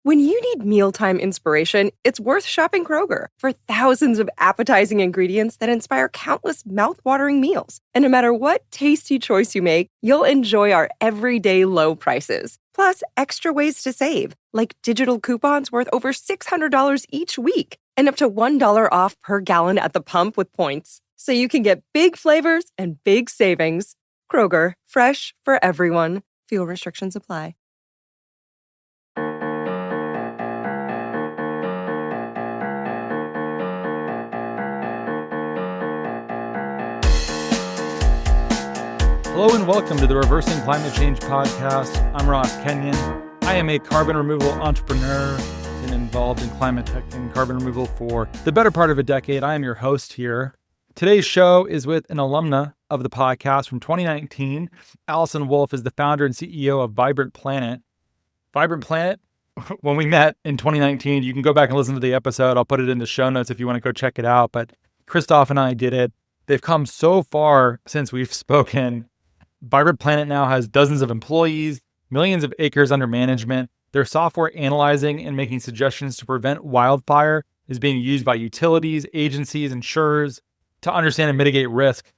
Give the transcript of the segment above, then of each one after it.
When you need mealtime inspiration, it's worth shopping Kroger for thousands of appetizing ingredients that inspire countless mouth-watering meals. And no matter what tasty choice you make, you'll enjoy our everyday low prices. Plus, extra ways to save, like digital coupons worth over $600 each week and up to $1 off per gallon at the pump with points. So you can get big flavors and big savings. Kroger, fresh for everyone. Fuel restrictions apply. Hello and welcome to the Reversing Climate Change podcast. I'm Ross Kenyon. I am a carbon removal entrepreneur and involved in climate tech and carbon removal for the better part of a decade. I am your host here. Today's show is with an alumna of the podcast from 2019. Allison Wolff is the founder and CEO of Vibrant Planet. Vibrant Planet, when we met in 2019, you can go back and listen to the episode. I'll put it in the show notes if you want to go check it out. But Christoph and I did it. They've come so far since we've spoken. Vibrant Planet now has dozens of employees, millions of acres under management. Their software analyzing and making suggestions to prevent wildfire is being used by utilities, agencies, insurers to understand and mitigate risk.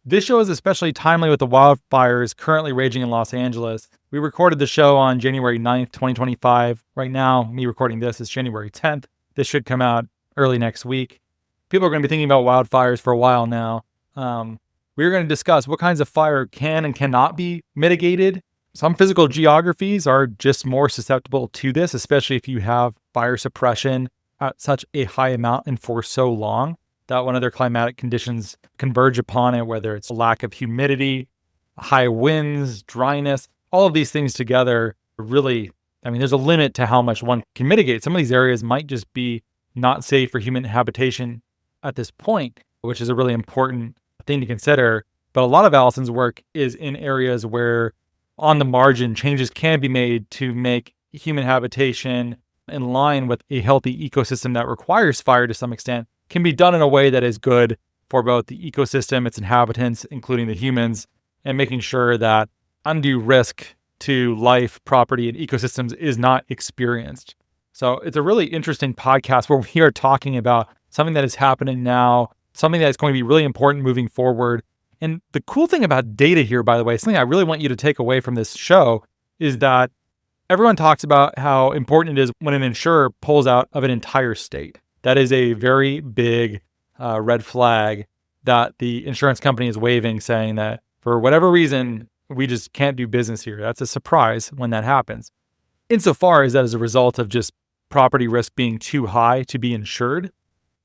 This show is especially timely with the wildfires currently raging in Los Angeles. We recorded the show on January 9th, 2025. Right now, me recording this is January 10th. This should come out early next week. People are going to be thinking about wildfires for a while now. We're going to discuss what kinds of fire can and cannot be mitigated. Some physical geographies are just more susceptible to this, especially if you have fire suppression at such a high amount and for so long that when other climatic conditions converge upon it, whether it's a lack of humidity, high winds, dryness, all of these things together really, there's a limit to how much one can mitigate. Some of these areas might just be not safe for human habitation at this point, which is a really important thing to consider. But a lot of Allison's work is in areas where on the margin changes can be made to make human habitation in line with a healthy ecosystem that requires fire to some extent, can be done in a way that is good for both the ecosystem, its inhabitants, including the humans, and making sure that undue risk to life, property, and ecosystems is not experienced. So it's a really interesting podcast where we are talking about something that is happening now, something that's going to be really important moving forward. And the cool thing about data here, by the way, something I really want you to take away from this show is that everyone talks about how important it is when an insurer pulls out of an entire state. That is a very big red flag that the insurance company is waving, saying that for whatever reason, we just can't do business here. That's a surprise when that happens. Insofar as that is a result of just property risk being too high to be insured,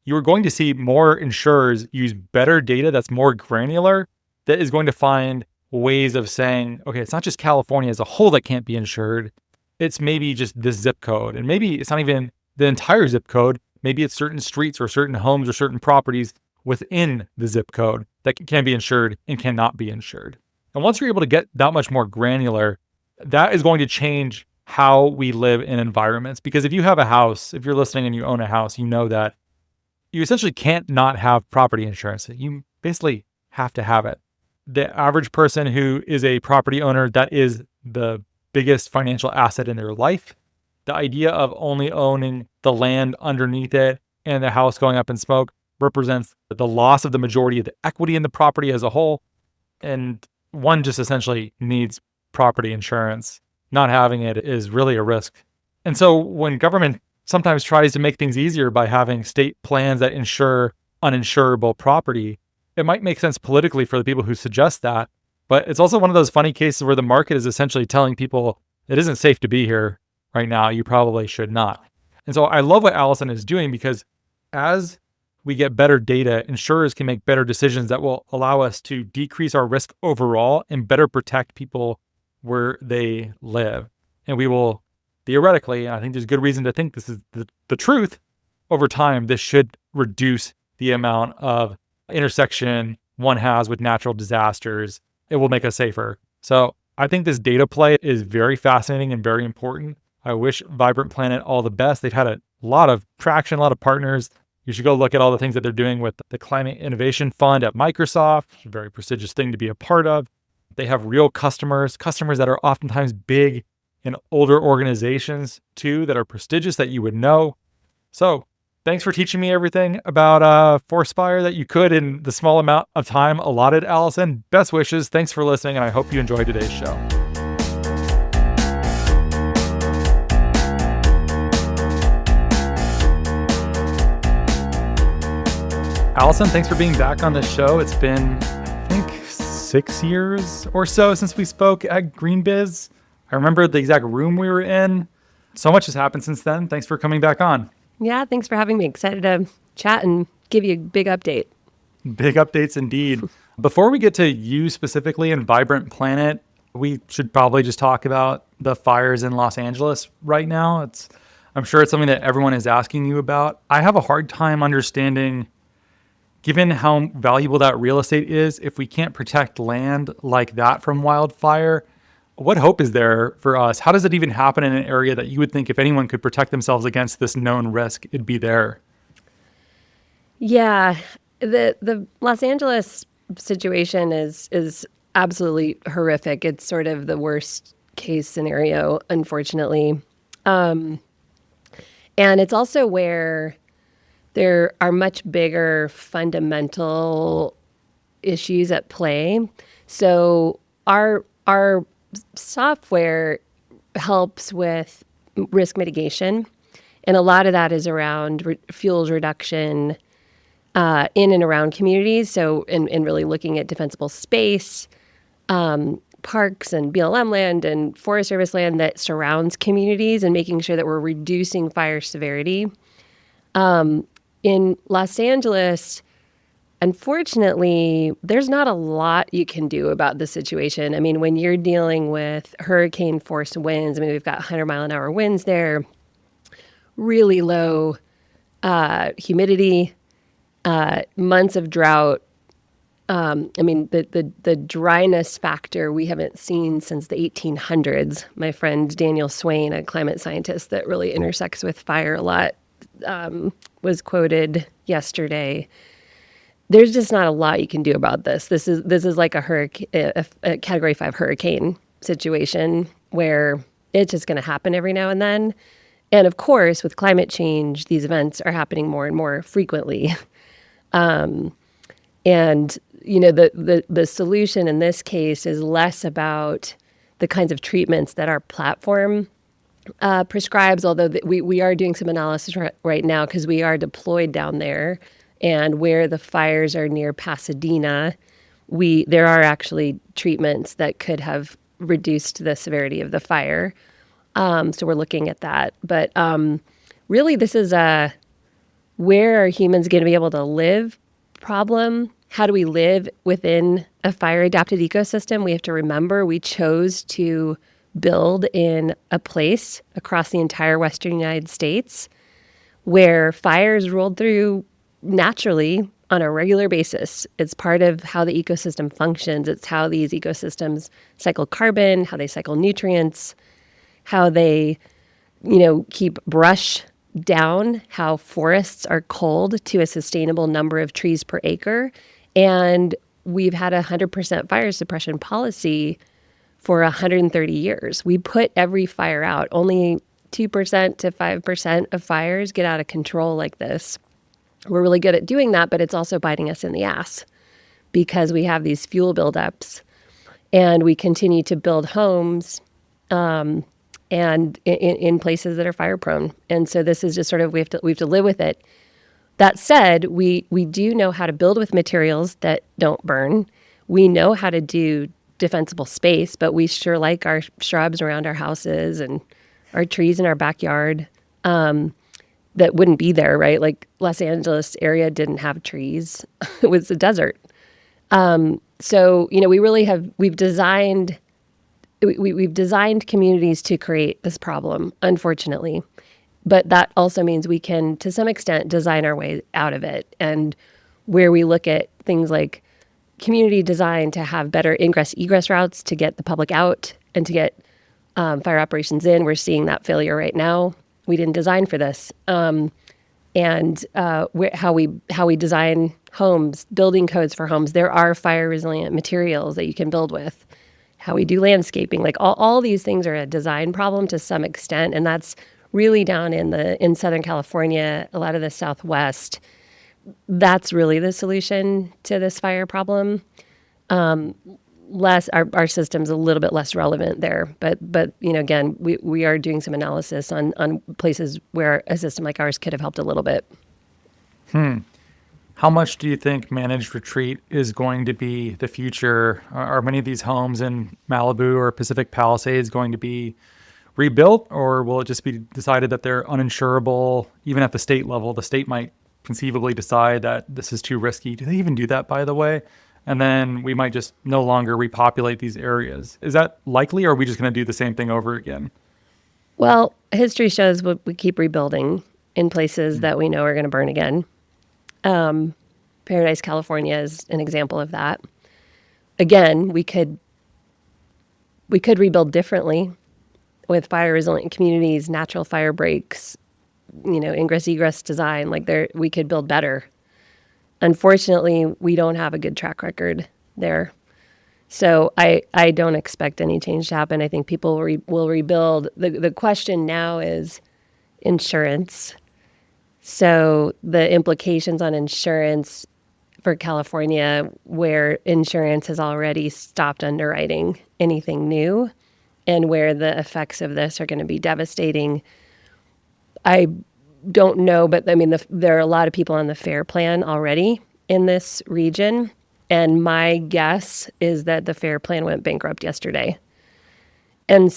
you're going to see more insurers use better data that's more granular, that is going to find ways of saying, okay, it's not just California as a whole that can't be insured. It's maybe just this zip code. And maybe it's not even the entire zip code. Maybe it's certain streets or certain homes or certain properties within the zip code that can be insured and cannot be insured. And once you're able to get that much more granular, that is going to change how we live in environments. Because if you have a house, if you're listening and you own a house, you know that you essentially can't not have property insurance. You basically have to have it. The average person who is a property owner, that is the biggest financial asset in their life. The idea of only owning the land underneath it and the house going up in smoke represents the loss of the majority of the equity in the property as a whole. And one just essentially needs property insurance. Not having it is really a risk. And so when government sometimes tries to make things easier by having state plans that insure uninsurable property, it might make sense politically for the people who suggest that. But it's also one of those funny cases where the market is essentially telling people it isn't safe to be here right now. You probably should not. And so I love what Allison is doing, because as we get better data, insurers can make better decisions that will allow us to decrease our risk overall and better protect people where they live. And we will theoretically, I think there's good reason to think this is the truth, over time, this should reduce the amount of intersection one has with natural disasters. It will make us safer. So I think this data play is very fascinating and very important. I wish Vibrant Planet all the best. They've had a lot of traction, a lot of partners. You should go look at all the things that they're doing with the Climate Innovation Fund at Microsoft. It's a very prestigious thing to be a part of. They have real customers that are oftentimes big and older organizations too that are prestigious that you would know. So thanks for teaching me everything about forest fire that you could in the small amount of time allotted, Allison. Best wishes. Thanks for listening, and I hope you enjoyed today's show. Allison, thanks for being back on the show. It's been, I think, 6 years or so since we spoke at GreenBiz. I remember the exact room we were in. So much has happened since then. Thanks for coming back on. Yeah, thanks for having me. Excited to chat and give you a big update. Big updates indeed. Before we get to you specifically and Vibrant Planet, we should probably just talk about the fires in Los Angeles right now. I'm sure it's something that everyone is asking you about. I have a hard time understanding, given how valuable that real estate is, if we can't protect land like that from wildfire. What hope is there for us? How does it even happen in an area that you would think if anyone could protect themselves against this known risk, it'd be there? Yeah, the Los Angeles situation is absolutely horrific. It's sort of the worst case scenario, unfortunately. And it's also where there are much bigger fundamental issues at play. So our software helps with risk mitigation, and a lot of that is around fuels reduction in and around communities. So, and really looking at defensible space, parks and BLM land and Forest Service land that surrounds communities, and making sure that we're reducing fire severity. In Los Angeles, unfortunately, there's not a lot you can do about the situation. I mean, when you're dealing with hurricane force winds, I mean, we've got 100-mile-an-hour winds there, really low humidity, months of drought. I mean, the dryness factor we haven't seen since the 1800s. My friend Daniel Swain, a climate scientist that really intersects with fire a lot, was quoted yesterday. There's just not a lot you can do about this. This is like a Category 5 hurricane situation where it's just going to happen every now and then. And of course, with climate change, these events are happening more and more frequently. And you know, the solution in this case is less about the kinds of treatments that our platform prescribes, although we are doing some analysis right now because we are deployed down there, and where the fires are near Pasadena, there are actually treatments that could have reduced the severity of the fire. So we're looking at that. But really, this is a where are humans going to be able to live problem. How do we live within a fire-adapted ecosystem? We have to remember we chose to build in a place across the entire western United States where fires rolled through naturally on a regular basis. It's part of how the ecosystem functions. It's how these ecosystems cycle carbon, how they cycle nutrients, how they, keep brush down, how forests are culled to a sustainable number of trees per acre. And we've had 100% fire suppression policy for 130 years. We put every fire out. Only 2% to 5% of fires get out of control like this. We're really good at doing that, but it's also biting us in the ass because we have these fuel buildups and we continue to build homes and in places that are fire prone. And so this is just sort of, we have to live with it. That said, we do know how to build with materials that don't burn. We know how to do defensible space, but we sure like our shrubs around our houses and our trees in our backyard that wouldn't be there, right? Like Los Angeles area didn't have trees. It was a desert. So, we really we've designed communities to create this problem, unfortunately. But that also means we can, to some extent, design our way out of it. And where we look at things like community design to have better ingress-egress routes to get the public out and to get fire operations in, we're seeing that failure right now. We didn't design for this. How we design homes, building codes for homes, there are fire-resilient materials that you can build with. how we do landscaping. Like all these things are a design problem to some extent, and that's really down in Southern California, a lot of the Southwest. That's really the solution to this fire problem. Our system's a little bit less relevant there, but again, we are doing some analysis on places where a system like ours could have helped a little bit. How much do you think managed retreat is going to be the future? Are many of these homes in Malibu or Pacific Palisades going to be rebuilt, or will it just be decided that they're uninsurable? Even at the state level, the state might conceivably decide that this is too risky. Do they even do that, by the way? And then we might just no longer repopulate these areas. Is that likely, or are we just going to do the same thing over again? Well, history shows we keep rebuilding in places that we know are going to burn again. Paradise, California is an example of that. Again, we could rebuild differently with fire resilient communities, natural fire breaks, ingress egress design. We could build better. Unfortunately, we don't have a good track record there. So I don't expect any change to happen. I think people will rebuild. The question now is insurance. So the implications on insurance for California, where insurance has already stopped underwriting anything new, and where the effects of this are going to be devastating. I don't know, but there are a lot of people on the FAIR plan already in this region. And my guess is that the FAIR plan went bankrupt yesterday. And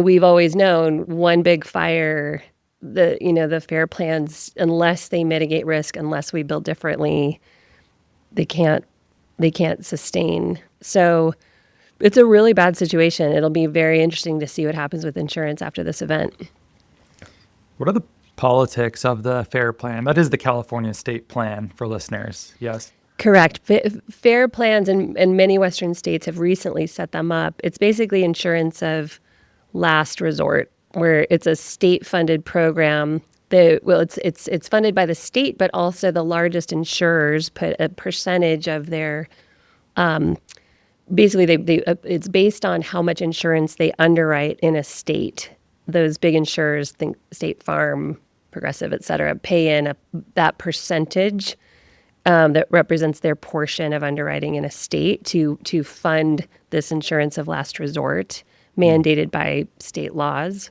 we've always known one big fire, the FAIR plans, unless they mitigate risk, unless we build differently, they can't sustain. So it's a really bad situation. It'll be very interesting to see what happens with insurance after this event. What are the politics of the FAIR plan? That is the California state plan for listeners, yes? Correct. FAIR plans in many Western states have recently set them up. It's basically insurance of last resort, where it's a state-funded program. It's funded by the state, but also the largest insurers put a percentage of their basically, it's based on how much insurance they underwrite in a state. Those big insurers, think State Farm, Progressive, et cetera, pay in that percentage that represents their portion of underwriting in a state to fund this insurance of last resort mandated by state laws.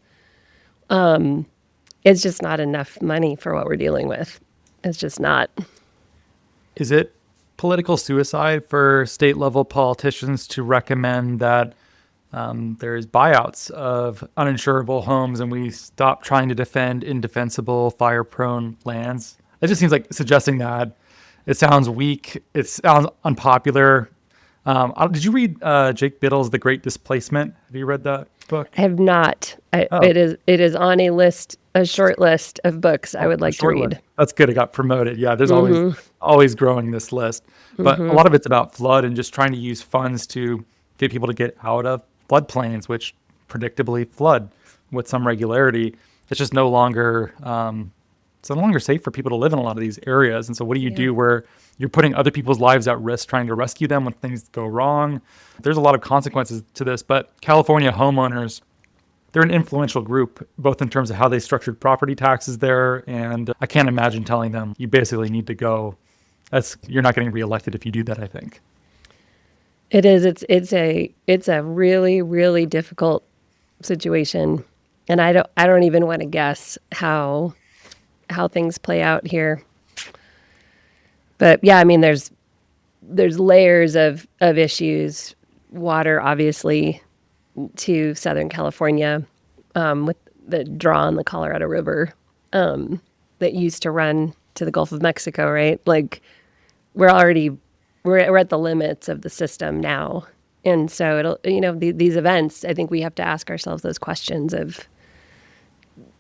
It's just not enough money for what we're dealing with. It's just not. Is it political suicide for state-level politicians to recommend that there's buyouts of uninsurable homes and we stop trying to defend indefensible, fire-prone lands? It just seems like suggesting that. It sounds weak. It sounds unpopular. Did you read Jake Biddle's The Great Displacement? Have you read that book? I have not. It is on a short list of books I would like to read. List. That's good. It got promoted. Yeah, there's always growing this list. But a lot of it's about flood and just trying to use funds to get people to get out of floodplains, which predictably flood with some regularity. It's just no longer safe for people to live in a lot of these areas. And so what do you do where you're putting other people's lives at risk trying to rescue them when things go wrong? There's a lot of consequences to this, but California homeowners, they're an influential group, both in terms of how they structured property taxes there. And I can't imagine telling them you basically need to go. You're not getting reelected if you do that, I think. It is. It's a really, really difficult situation. And I don't even want to guess how things play out here. But yeah, there's layers of issues. Water, obviously, to Southern California, with the draw on the Colorado River, that used to run to the Gulf of Mexico, right? Like we're at the limits of the system now. And so these events, I think we have to ask ourselves those questions of,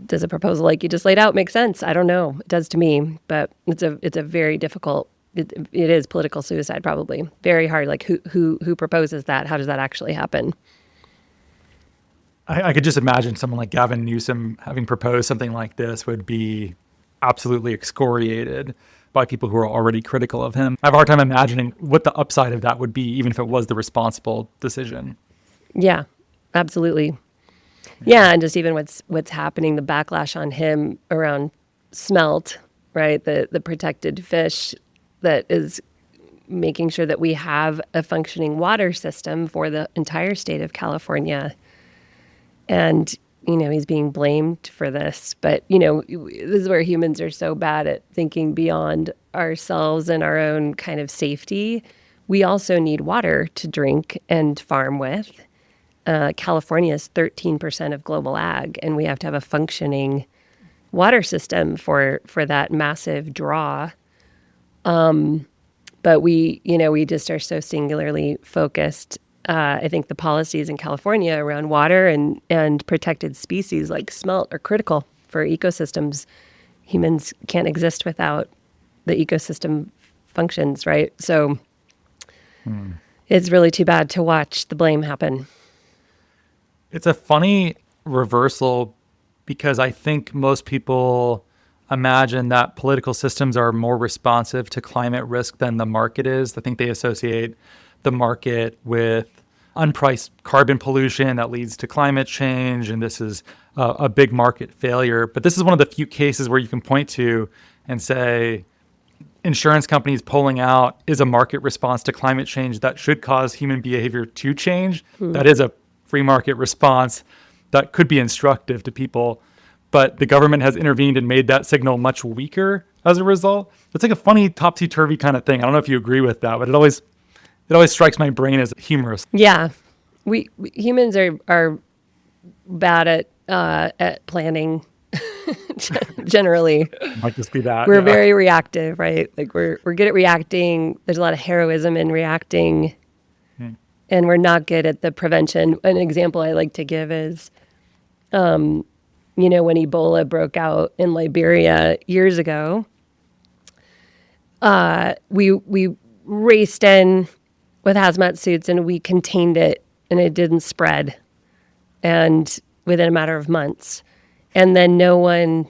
does a proposal like you just laid out make sense? I don't know. It does to me, but it's a very difficult. It is political suicide, probably very hard. Like who proposes that? How does that actually happen? I could just imagine someone like Gavin Newsom having proposed something like this would be absolutely excoriated by people who are already critical of him. I have a hard time imagining what the upside of that would be, even if it was the responsible decision. Yeah, absolutely. Yeah, and just even what's happening, the backlash on him around smelt, right? The protected fish that is making sure that we have a functioning water system for the entire state of California. And, he's being blamed for this. But, this is where humans are so bad at thinking beyond ourselves and our own kind of safety. We also need water to drink and farm with. California is 13% of global ag, and we have to have a functioning water system for that massive draw. But we just are so singularly focused. I think the policies in California around water and protected species like smelt are critical for ecosystems. Humans can't exist without the ecosystem functions, right? So it's really too bad to watch the blame happen. It's a funny reversal because I think most people imagine that political systems are more responsive to climate risk than the market is. I think they associate the market with unpriced carbon pollution that leads to climate change, and this is a big market failure. But this is one of the few cases where you can point to and say insurance companies pulling out is a market response to climate change that should cause human behavior to change. That is a free market response that could be instructive to people. But the government has intervened and made that signal much weaker as a result. It's like a funny topsy-turvy kind of thing. I don't know if you agree with that, but it always strikes my brain as humorous. Yeah, we humans are bad at planning. Generally, Might just be that we're very reactive, right? Like we're good at reacting. There's a lot of heroism in reacting, and we're not good at the prevention. An example I like to give is, when Ebola broke out in Liberia years ago, we raced in with hazmat suits and we contained it, and it didn't spread, and within a matter of months. And then no one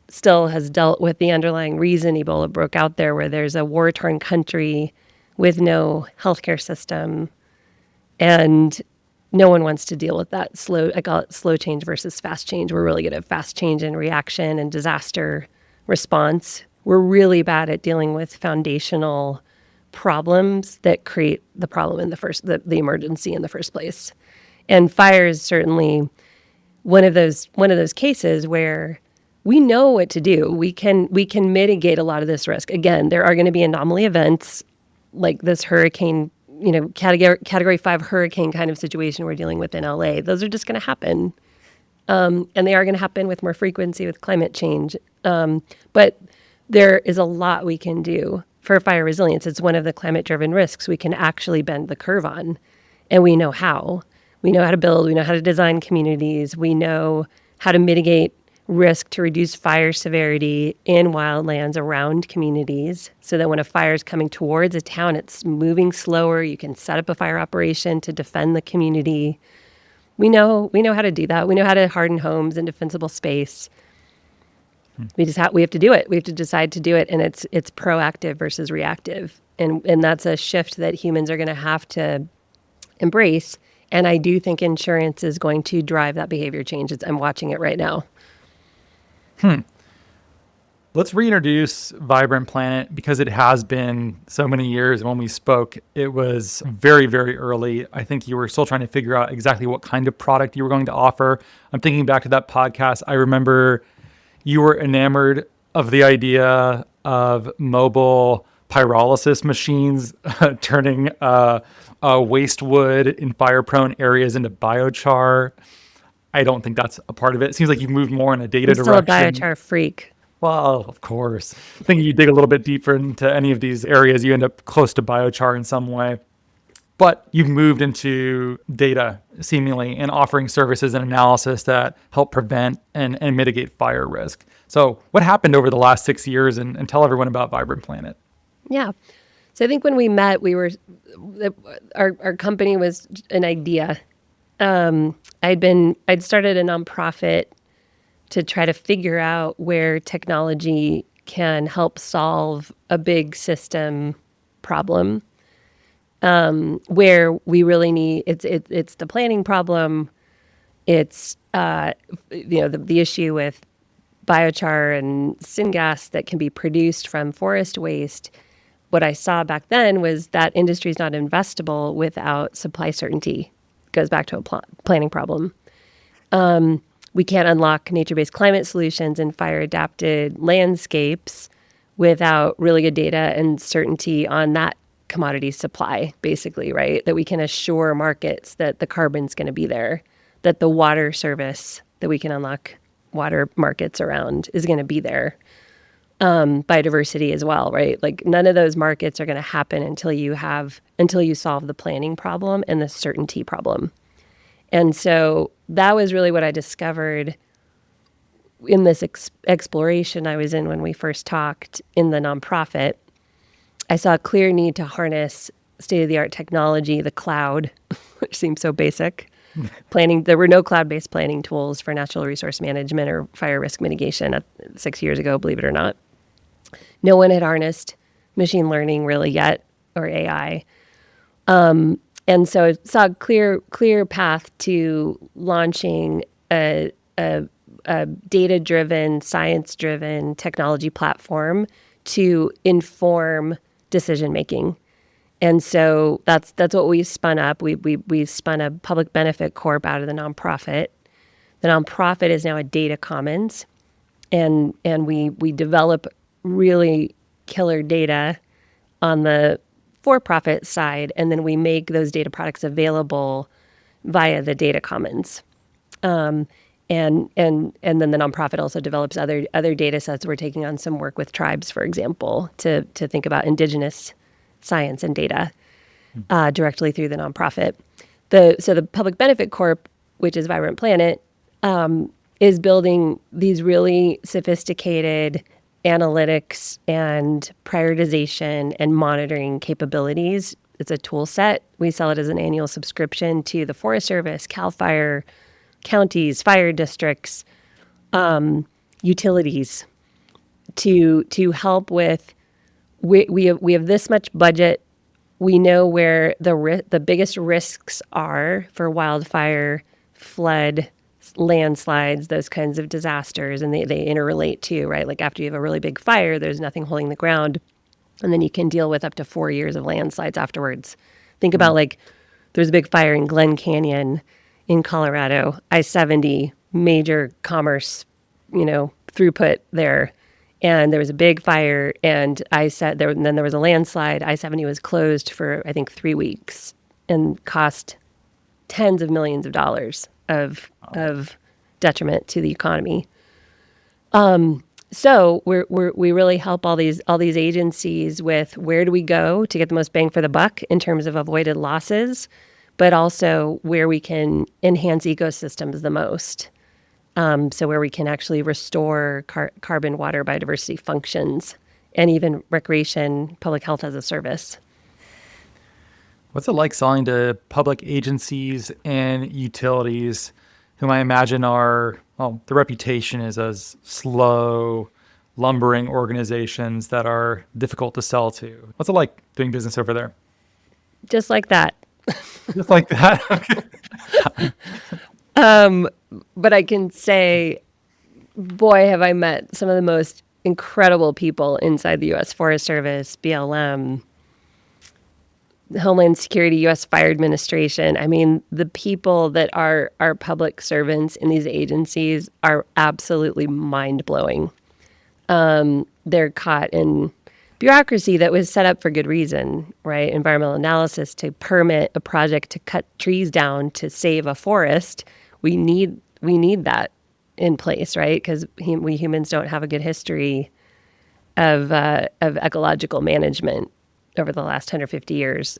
still has dealt with the underlying reason Ebola broke out there, where there's a war-torn country with no healthcare system, and no one wants to deal with that I call it slow change versus fast change. We're really good at fast change and reaction and disaster response. We're really bad at dealing with foundational problems that create the problem in the emergency in the first place. And fire is certainly one of those cases where we know what to do. We can mitigate a lot of this risk. Again, there are going to be anomaly events like this hurricane, category 5 hurricane kind of situation we're dealing with in LA. Those are just going to happen. And they are going to happen with more frequency with climate change. But there is a lot we can do for fire resilience. It's one of the climate-driven risks we can actually bend the curve on. And we know how. We know how to build. We know how to design communities. We know how to mitigate risk to reduce fire severity in wildlands around communities so that when a fire is coming towards a town, it's moving slower. You can set up a fire operation to defend the community. We know how to do that. We know how to harden homes in defensible space. We have to do it. We have to decide to do it, and it's proactive versus reactive. And that's a shift that humans are going to have to embrace. And I do think insurance is going to drive that behavior change. I'm watching it right now. Let's reintroduce Vibrant Planet because it has been so many years. When we spoke, it was very, very early. I think you were still trying to figure out exactly what kind of product you were going to offer. I'm thinking back to that podcast. I remember you were enamored of the idea of mobile pyrolysis machines turning waste wood in fire-prone areas into biochar. I don't think that's a part of it. It seems like you've moved more in a data direction. I'm still a biochar freak. Well, of course. I think you dig a little bit deeper into any of these areas, you end up close to biochar in some way. But you've moved into data, seemingly, and offering services and analysis that help prevent and mitigate fire risk. So what happened over the last 6 years? And tell everyone about Vibrant Planet. Yeah. So I think when we met, our company was an idea. I'd started a nonprofit to try to figure out where technology can help solve a big system problem. where we really need it's the planning problem. It's the issue with biochar and syngas that can be produced from forest waste. What I saw back then was that industry is not investable without supply certainty. It goes back to a planning problem. We can't unlock nature-based climate solutions and fire-adapted landscapes without really good data and certainty on that commodity supply, basically, right? That we can assure markets that the carbon's going to be there, that the water service that we can unlock water markets around is going to be there. Biodiversity as well, right? Like none of those markets are going to happen until you solve the planning problem and the certainty problem. And so that was really what I discovered in this exploration I was in when we first talked in the nonprofit. I saw a clear need to harness state-of-the-art technology, the cloud, which seems so basic. Planning, there were no cloud-based planning tools for natural resource management or fire risk mitigation 6 years ago, believe it or not. No one had harnessed machine learning really yet, or AI. And so I saw a clear path to launching a data-driven, science-driven technology platform to inform decision-making. And so that's what we spun up. We spun a public benefit corp out of the nonprofit. The nonprofit is now a data commons, and we develop really killer data on the for-profit side, and then we make those data products available via the data commons. And then the nonprofit also develops other data sets. We're taking on some work with tribes, for example, to think about indigenous science and data directly through the nonprofit. So the Public Benefit Corp, which is Vibrant Planet, is building these really sophisticated analytics and prioritization and monitoring capabilities. It's a tool set. We sell it as an annual subscription to the Forest Service, CAL FIRE, counties, fire districts, utilities to help with. We have this much budget. We know where the biggest risks are for wildfire, flood, landslides, those kinds of disasters, and they interrelate too, right? Like after you have a really big fire, there's nothing holding the ground, and then you can deal with up to 4 years of landslides afterwards. Think about like there's a big fire in Glen Canyon in Colorado, I-70, major commerce, throughput there. And there was a big fire, and then there was a landslide. I-70 was closed for, I think, 3 weeks and cost tens of millions of dollars of detriment to the economy. So we really help all these agencies with where do we go to get the most bang for the buck in terms of avoided losses, but also where we can enhance ecosystems the most. So where we can actually restore carbon, water, biodiversity functions, and even recreation, public health as a service. What's it like selling to public agencies and utilities, whom I imagine the reputation is as slow, lumbering organizations that are difficult to sell to? What's it like doing business over there? Just like that. Just like that? But I can say, boy, have I met some of the most incredible people inside the U.S. Forest Service, BLM, Homeland Security, U.S. Fire Administration. I mean, the people that are public servants in these agencies are absolutely mind-blowing. They're caught in bureaucracy that was set up for good reason, right? Environmental analysis to permit a project to cut trees down to save a forest. We need that in place, right? Because we humans don't have a good history of ecological management over the last 150 years.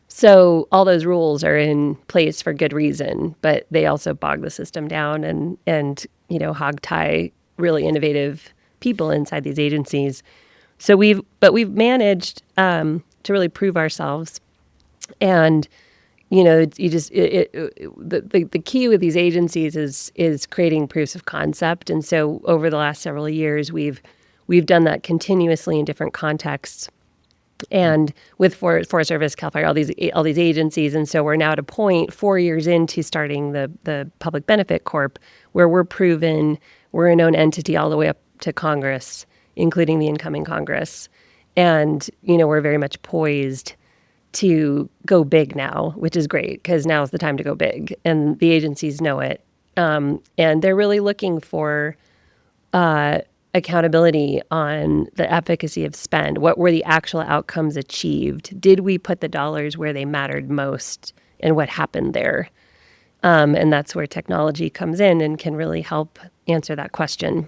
So all those rules are in place for good reason, but they also bog the system down and hog tie really innovative people inside these agencies. So we've managed to really prove ourselves, and the key with these agencies is creating proofs of concept. And so over the last several years, we've done that continuously in different contexts. And with Forest Service, CAL FIRE, all these agencies, and so we're now at a point 4 years into starting the Public Benefit Corp, where we're proven we're a known entity all the way up to Congress, including the incoming Congress, and we're very much poised to go big now, which is great because now is the time to go big, and the agencies know it, and they're really looking for accountability on the efficacy of spend. What were the actual outcomes achieved? Did we put the dollars where they mattered most, and what happened there? And that's where technology comes in and can really help answer that question.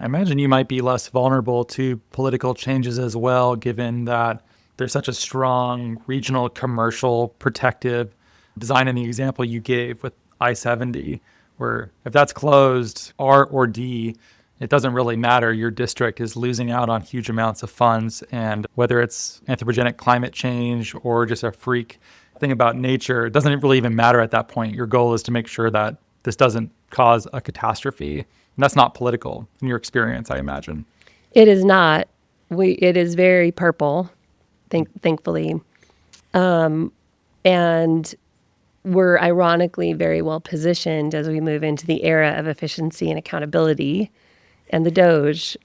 I imagine you might be less vulnerable to political changes as well, given that there's such a strong regional, commercial, protective design in the example you gave with I-70, where if that's closed, R or D, it doesn't really matter. Your district is losing out on huge amounts of funds. And whether it's anthropogenic climate change or just a freak thing about nature, it doesn't really even matter at that point. Your goal is to make sure that this doesn't cause a catastrophe. And that's not political in your experience, I imagine. It is not. It is very purple, thankfully. And we're ironically very well positioned as we move into the era of efficiency and accountability. And the Doge,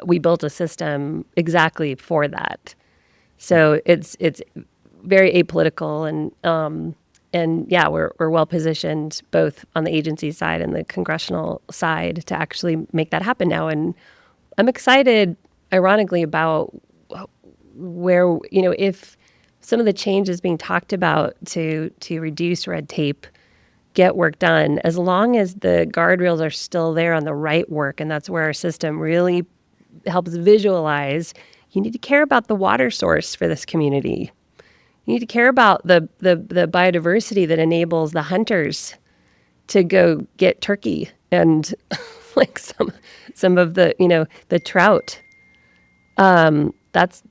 we built a system exactly for that. So it's very apolitical, and yeah, we're well positioned both on the agency side and the congressional side to actually make that happen now. And I'm excited, ironically, about where if some of the changes being talked about to reduce red tape, get work done, as long as the guardrails are still there on the right work, and that's where our system really helps visualize. You need to care about the water source for this community. You need to care about the biodiversity that enables the hunters to go get turkey and like some of the trout. That's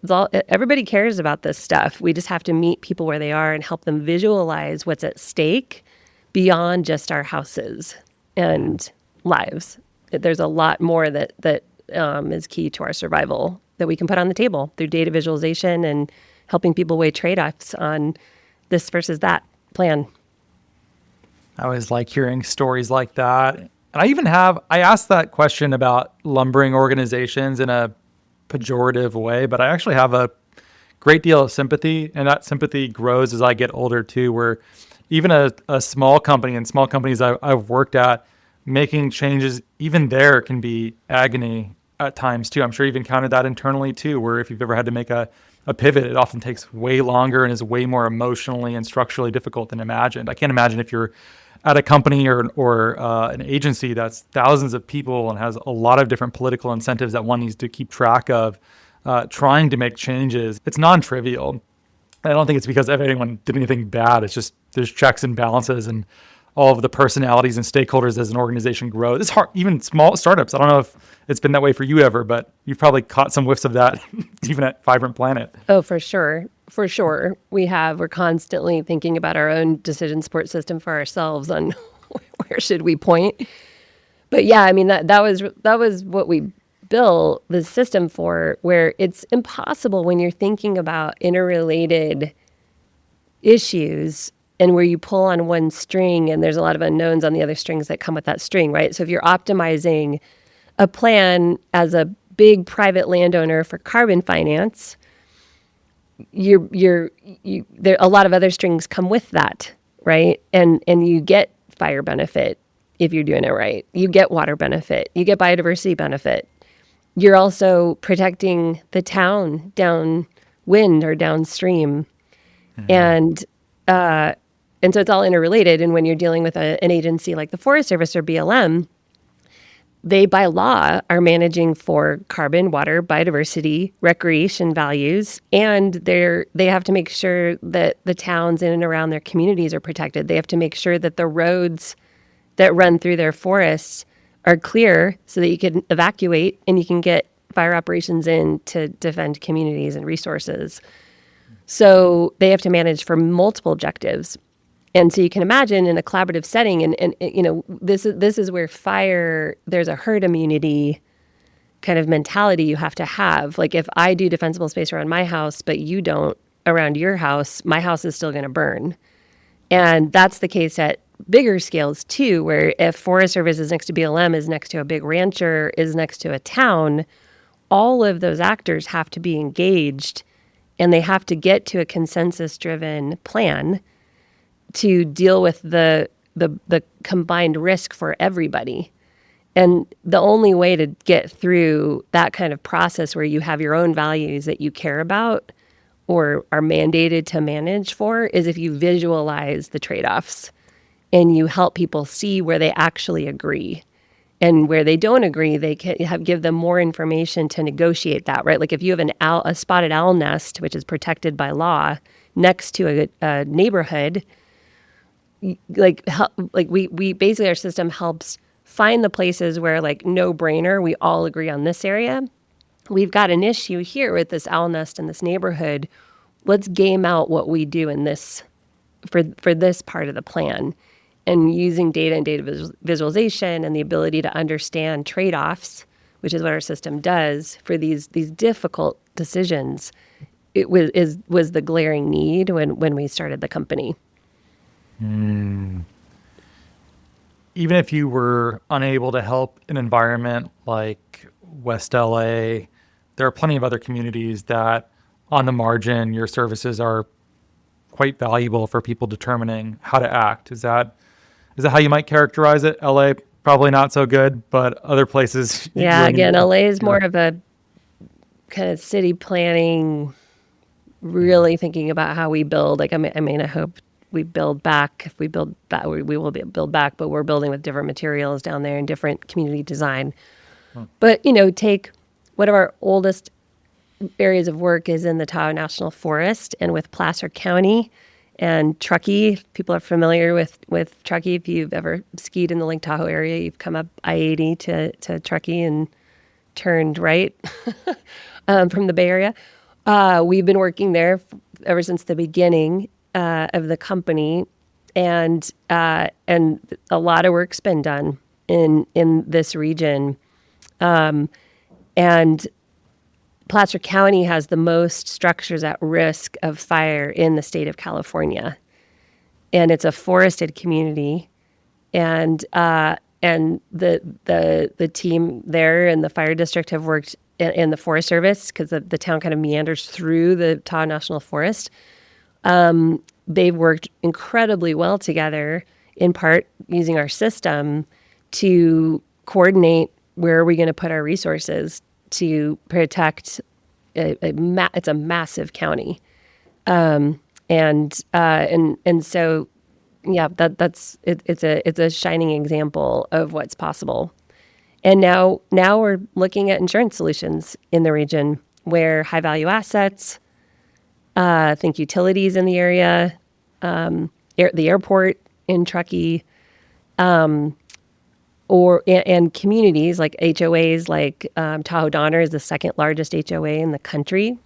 all. Everybody cares about this stuff. We just have to meet people where they are and help them visualize what's at stake beyond just our houses and lives. There's a lot more that is key to our survival that we can put on the table through data visualization and helping people weigh trade-offs on this versus that plan. I always like hearing stories like that. And I asked that question about lumbering organizations in a pejorative way, but I actually have a great deal of sympathy, and that sympathy grows as I get older too, where even a small company and small companies I've worked at, making changes, even there can be agony at times too. I'm sure you've encountered that internally too, where if you've ever had to make a pivot, it often takes way longer and is way more emotionally and structurally difficult than imagined. I can't imagine if you're at a company or an agency that's thousands of people and has a lot of different political incentives that one needs to keep track of, trying to make changes. It's non-trivial. I don't think it's because anyone did anything bad. It's just there's checks and balances, and all of the personalities and stakeholders as an organization grows. It's hard, even small startups. I don't know if it's been that way for you ever, but you've probably caught some whiffs of that even at Vibrant Planet. Oh, for sure. For sure. We're constantly thinking about our own decision support system for ourselves on where should we point. But yeah, I mean, that was what we built the system for, where it's impossible when you're thinking about interrelated issues and where you pull on one string and there's a lot of unknowns on the other strings that come with that string, right? So if you're optimizing a plan as a big private landowner for carbon finance, there a lot of other strings come with that, right? And you get fire benefit if you're doing it right. You get water benefit. You get biodiversity benefit. You're also protecting the town downwind or downstream. Mm-hmm. And so it's all interrelated. And when you're dealing with an agency like the Forest Service or BLM, they by law are managing for carbon, water, biodiversity, recreation values, and they have to make sure that the towns in and around their communities are protected. They have to make sure that the roads that run through their forests are clear so that you can evacuate and you can get fire operations in to defend communities and resources. So they have to manage for multiple objectives. And so you can imagine in a collaborative setting, and this is where fire, there's a herd immunity kind of mentality you have to have. Like if I do defensible space around my house, but you don't around your house, my house is still going to burn. And that's the case at bigger scales too, where if Forest Service is next to BLM, is next to a big rancher, is next to a town, all of those actors have to be engaged and they have to get to a consensus-driven plan to deal with the combined risk for everybody. And the only way to get through that kind of process where you have your own values that you care about or are mandated to manage for is if you visualize the trade-offs and you help people see where they actually agree. And where they don't agree, they can give them more information to negotiate that, right? Like if you have a spotted owl nest, which is protected by law, next to a neighborhood, like we basically, our system helps find the places where like no brainer, we all agree on this area. We've got an issue here with this owl nest in this neighborhood. Let's game out what we do in this for this part of the plan. And using data and data visualization and the ability to understand trade-offs, which is what our system does for these difficult decisions, it was the glaring need when we started the company. Even if you were unable to help an environment like West LA, there are plenty of other communities that on the margin, your services are quite valuable for people determining how to act. Is that how you might characterize it? LA, probably not so good, but other places. Yeah, again, LA is more of a kind of city planning, really thinking about how we build. Like, I hope we build back. If we build back, we will build back, but we're building with different materials down there and different community design. But, take one of our oldest areas of work is in the Tahoe National Forest and with Placer County. And Truckee, people are familiar with Truckee. If you've ever skied in the Lake Tahoe area, you've come up I-80 to Truckee and turned right from the Bay Area. We've been working there ever since the beginning of the company, and a lot of work's been done in this region. And Placer County has the most structures at risk of fire in the state of California, and it's a forested community. And the team there and the fire district have worked in the Forest Service because the town kind of meanders through the Tahoe National Forest. They've worked incredibly well together, in part using our system to coordinate where are we going to put our resources to protect it's a massive county. And so, yeah, it's a shining example of what's possible. And now we're looking at insurance solutions in the region where high value assets, think utilities in the area, the airport in Truckee, and communities like HOAs, like Tahoe Donner is the second largest HOA in the country,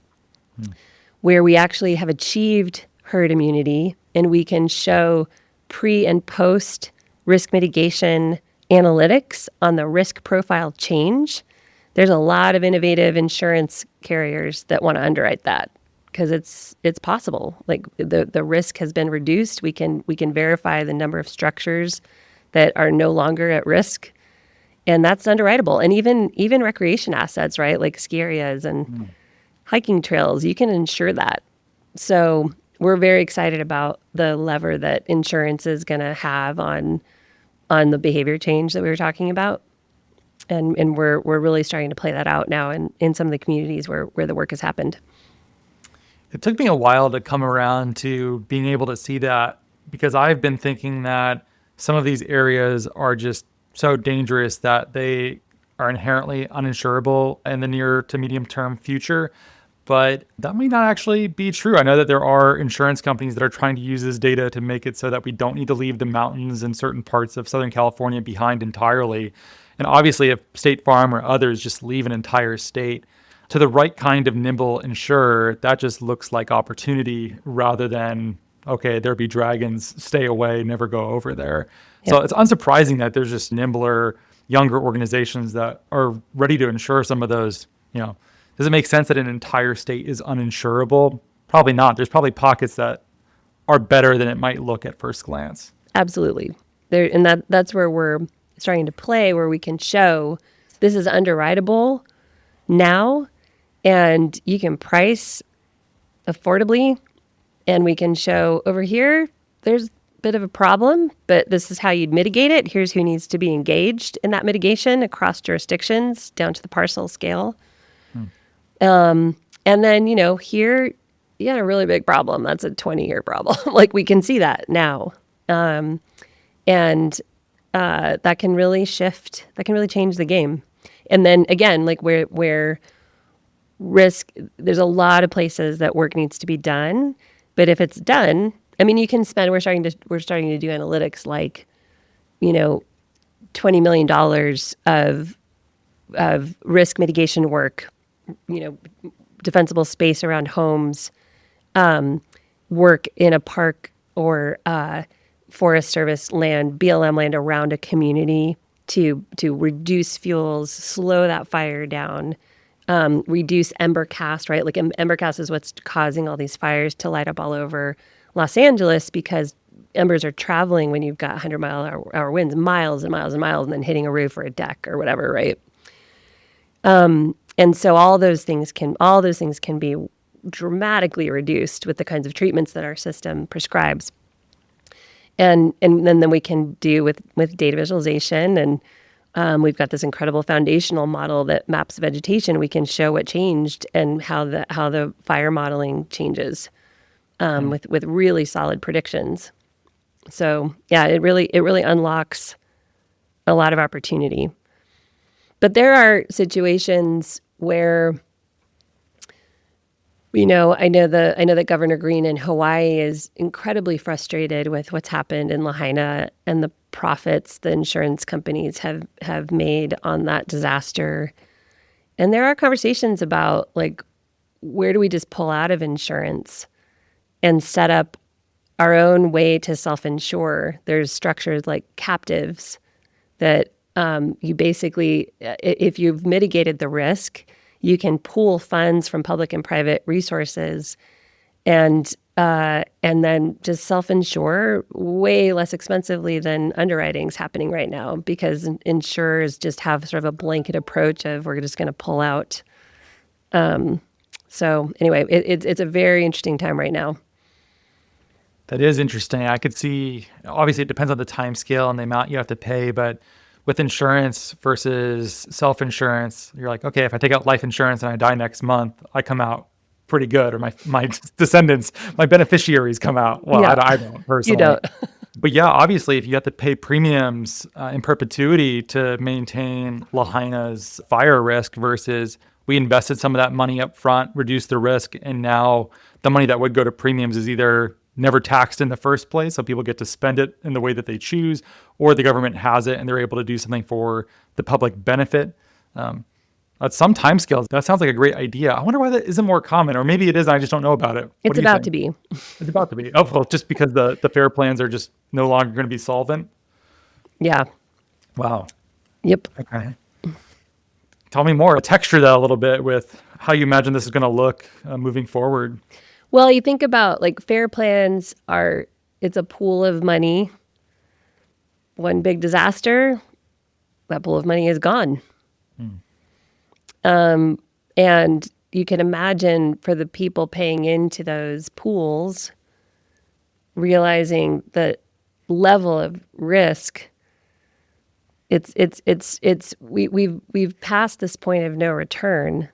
where we actually have achieved herd immunity, and we can show pre and post risk mitigation analytics on the risk profile change. There's a lot of innovative insurance carriers that want to underwrite that because it's possible. Like the risk has been reduced. We can verify the number of structures that are no longer at risk, and that's underwritable. And even recreation assets, right, like ski areas and hiking trails, you can insure that. So we're very excited about the lever that insurance is going to have on the behavior change that we were talking about, and we're really starting to play that out now in some of the communities where the work has happened. It took me a while to come around to being able to see that, because I've been thinking that some of these areas are just so dangerous that they are inherently uninsurable in the near to medium term future. But that may not actually be true. I know that there are insurance companies that are trying to use this data to make it so that we don't need to leave the mountains in certain parts of Southern California behind entirely. And obviously, if State Farm or others just leave an entire state to the right kind of nimble insurer, that just looks like opportunity rather than, okay, there be dragons, stay away, never go over there. Yep. So it's unsurprising that there's just nimbler younger organizations that are ready to insure some of those, does it make sense that an entire state is uninsurable? Probably not. There's probably pockets that are better than it might look at first glance. Absolutely. That's where we're starting to play, where we can show this is underwritable now, and you can price affordably, and we can show over here, there's a bit of a problem, but this is how you'd mitigate it. Here's who needs to be engaged in that mitigation across jurisdictions down to the parcel scale. And then, here you got a really big problem. That's a 20-year problem. Like, we can see that now. And that can really shift, that can really change the game. And then again, like where risk, there's a lot of places that work needs to be done. But if it's done, I mean, you can spend, we're starting to do analytics like, $20 million of risk mitigation work, defensible space around homes, work in a park or Forest Service land, BLM land around a community to reduce fuels, slow that fire down, reduce ember cast, right? Like ember cast is what's causing all these fires to light up all over Los Angeles, because embers are traveling when you've got 100-mile-an-hour winds, miles and miles and miles, and then hitting a roof or a deck or whatever, right? And so all those things can be dramatically reduced with the kinds of treatments that our system prescribes. And then we can do with data visualization, and we've got this incredible foundational model that maps vegetation. We can show what changed and how the fire modeling changes with really solid predictions. So yeah, it really unlocks a lot of opportunity. But there are situations where, I know that Governor Green in Hawaii is incredibly frustrated with what's happened in Lahaina and the profits the insurance companies have made on that disaster. And there are conversations about, like, where do we just pull out of insurance and set up our own way to self-insure? There's structures like captives that you basically, if you've mitigated the risk, you can pool funds from public and private resources and then just self-insure way less expensively than underwriting's happening right now, because insurers just have sort of a blanket approach of, we're just going to pull out. So anyway, it's a very interesting time right now. That is interesting. I could see, obviously it depends on the time scale and the amount you have to pay, but with insurance versus self-insurance, you're like, okay, if I take out life insurance and I die next month, I come out pretty good, or my descendants, my beneficiaries come out. Well, yeah. I don't personally. You don't. But yeah, obviously, if you have to pay premiums in perpetuity to maintain Lahaina's fire risk versus we invested some of that money up front, reduced the risk, and now the money that would go to premiums is either never taxed in the first place, so people get to spend it in the way that they choose, or the government has it and they're able to do something for the public benefit. At some time scales, that sounds like a great idea. I wonder why that isn't more common, or maybe it is and I just don't know about it. It's about to be. It's about to be. Oh, well, just because the FAIR plans are just no longer going to be solvent? Yeah. Wow. Yep. Okay. Tell me more. Texture that a little bit with how you imagine this is going to look moving forward. Well, you think about, like, FAIR plans it's a pool of money. One big disaster, that pool of money is gone. And you can imagine for the people paying into those pools, realizing the level of risk. We've passed this point of no return.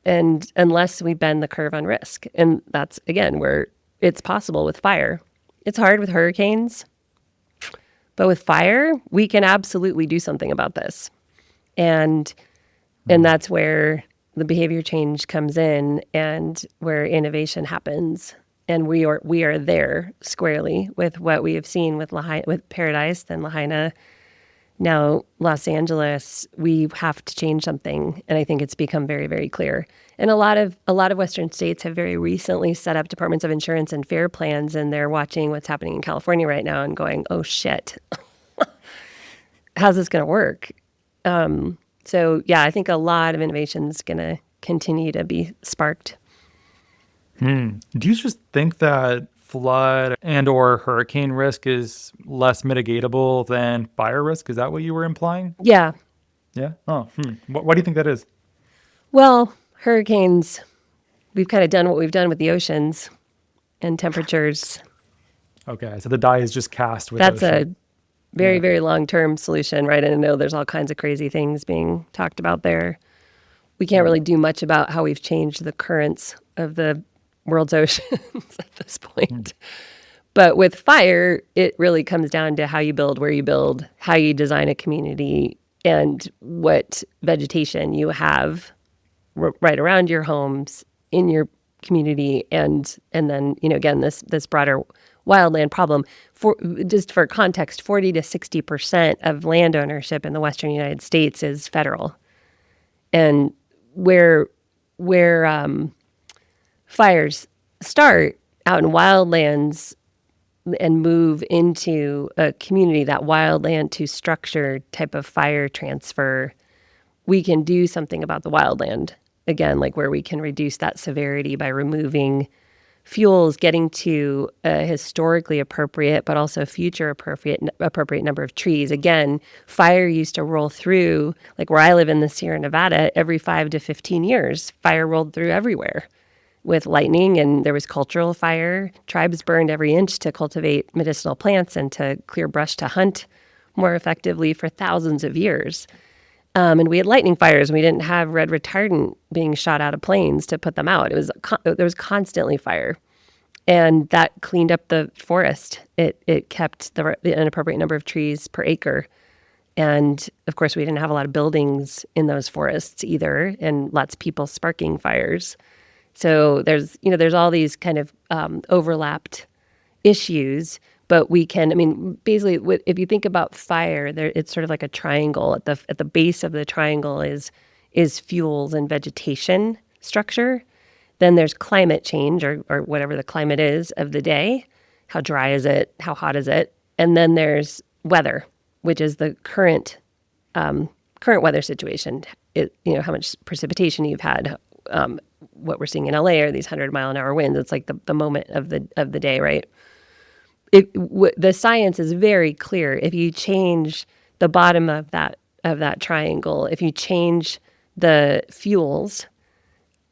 And unless we bend the curve on risk. And that's, again, where it's possible with fire. It's hard with hurricanes. But with fire, we can absolutely do something about this. And that's where the behavior change comes in and where innovation happens. And we are there squarely with what we have seen with Paradise and Lahaina. Now, Los Angeles, we have to change something, and I think it's become very, very clear. And a lot of Western states have very recently set up departments of insurance and FAIR plans, and they're watching what's happening in California right now and going, "Oh shit, how's this going to work?" So yeah, I think a lot of innovation is going to continue to be sparked. Do you just think that flood and or hurricane risk is less mitigatable than fire risk? Is that what you were implying? Yeah. Yeah. Oh, Why do you think that is? Well, hurricanes, we've kind of done what we've done with the oceans and temperatures. Okay, so the die is just cast with That's ocean. a very, very long-term solution, right? And I know there's all kinds of crazy things being talked about there. We can't really do much about how we've changed the currents of the world's oceans at this point. But with fire, it really comes down to how you build, where you build, how you design a community, and what vegetation you have right around your homes, in your community, and then, again, this broader wildland problem. Just for context, 40 to 60% of land ownership in the Western United States is federal. And where fires start out in wildlands and move into a community, that wildland to structure type of fire transfer, we can do something about the wildland. Again, like where we can reduce that severity by removing fuels, getting to a historically appropriate, but also future appropriate number of trees. Again, fire used to roll through, like where I live in the Sierra Nevada, every 5 to 15 years, fire rolled through everywhere with lightning, and there was cultural fire. Tribes burned every inch to cultivate medicinal plants and to clear brush to hunt more effectively for thousands of years. And we had lightning fires, and we didn't have red retardant being shot out of planes to put them out. There was constantly fire, and that cleaned up the forest. It kept the inappropriate number of trees per acre, and of course, we didn't have a lot of buildings in those forests either, and lots of people sparking fires. So there's all these kind of overlapped issues. But we can, basically, if you think about fire, it's sort of like a triangle. At the base of the triangle is fuels and vegetation structure. Then there's climate change, or whatever the climate is of the day. How dry is it? How hot is it? And then there's weather, which is the current weather situation. How much precipitation you've had. What we're seeing in LA are these 100-mile-an-hour winds. It's like the moment of the day, right? The science is very clear. If you change the bottom of that triangle, if you change the fuels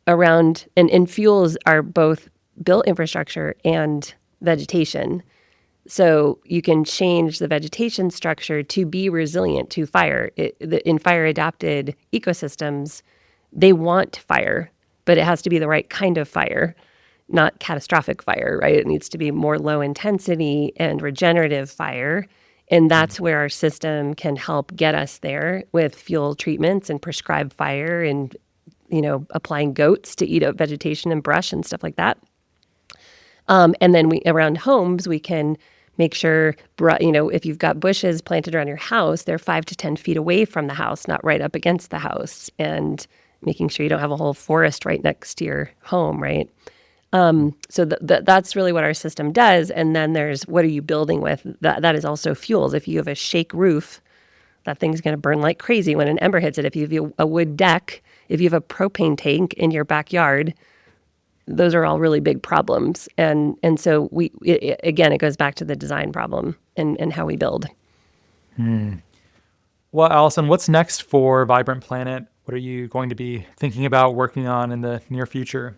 around, and fuels are both built infrastructure and vegetation, so you can change the vegetation structure to be resilient to fire. In fire-adapted ecosystems, they want fire, but it has to be the right kind of fire. Not catastrophic fire, right? It needs to be more low intensity and regenerative fire. And that's where our system can help get us there with fuel treatments and prescribed fire and, applying goats to eat up vegetation and brush and stuff like that. And then around homes, we can make sure, if you've got bushes planted around your house, they're 5 to 10 feet away from the house, not right up against the house. And making sure you don't have a whole forest right next to your home, right? So that's really what our system does. And then there's, what are you building with? That is also fuels. If you have a shake roof, that thing's going to burn like crazy when an ember hits it. If you have a wood deck, if you have a propane tank in your backyard, those are all really big problems. And so it goes back to the design problem and how we build. Well, Allison, what's next for Vibrant Planet? What are you going to be thinking about working on in the near future?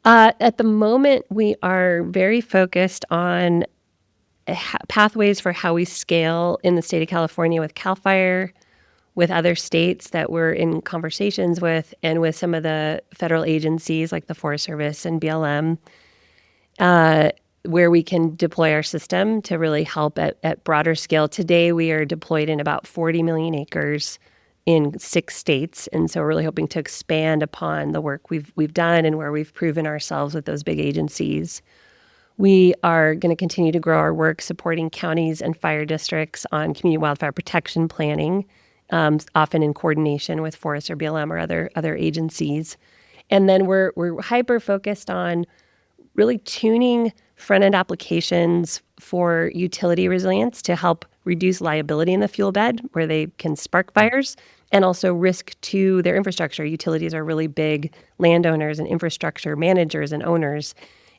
At the moment, we are very focused on pathways for how we scale in the state of California with CAL FIRE, with other states that we're in conversations with, and with some of the federal agencies like the Forest Service and BLM, where we can deploy our system to really help at broader scale. Today, we are deployed in about 40 million acres in 6 states. And so we're really hoping to expand upon the work we've done and where we've proven ourselves with those big agencies. We are going to continue to grow our work supporting counties and fire districts on community wildfire protection planning, often in coordination with Forest or BLM or other agencies. And then we're hyper-focused on really tuning front-end applications for utility resilience to help reduce liability in the fuel bed where they can spark fires, and also risk to their infrastructure. Utilities are really big landowners and infrastructure managers and owners,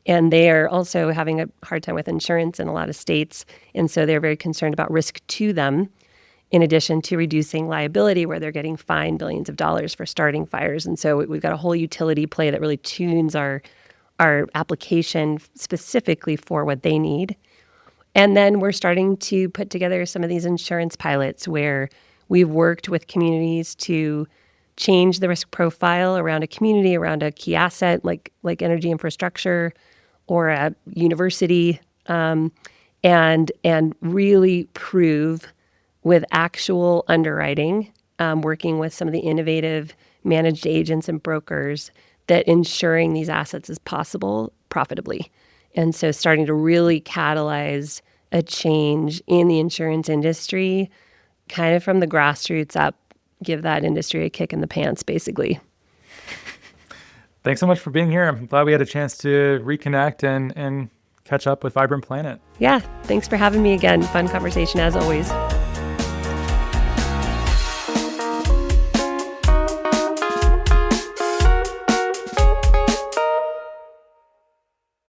and they are also having a hard time with insurance in a lot of states, and so they're very concerned about risk to them, in addition to reducing liability where they're getting fined billions of dollars for starting fires. And so we've got a whole utility play that really tunes our application specifically for what they need. And then we're starting to put together some of these insurance pilots where we've worked with communities to change the risk profile around a community, around a key asset like energy infrastructure or a university, and really prove with actual underwriting, working with some of the innovative managed agents and brokers, that insuring these assets is possible profitably. And so starting to really catalyze a change in the insurance industry, kind of from the grassroots up, give that industry a kick in the pants, basically. Thanks so much for being here. I'm glad we had a chance to reconnect and catch up with Vibrant Planet. Yeah, thanks for having me again. Fun conversation as always.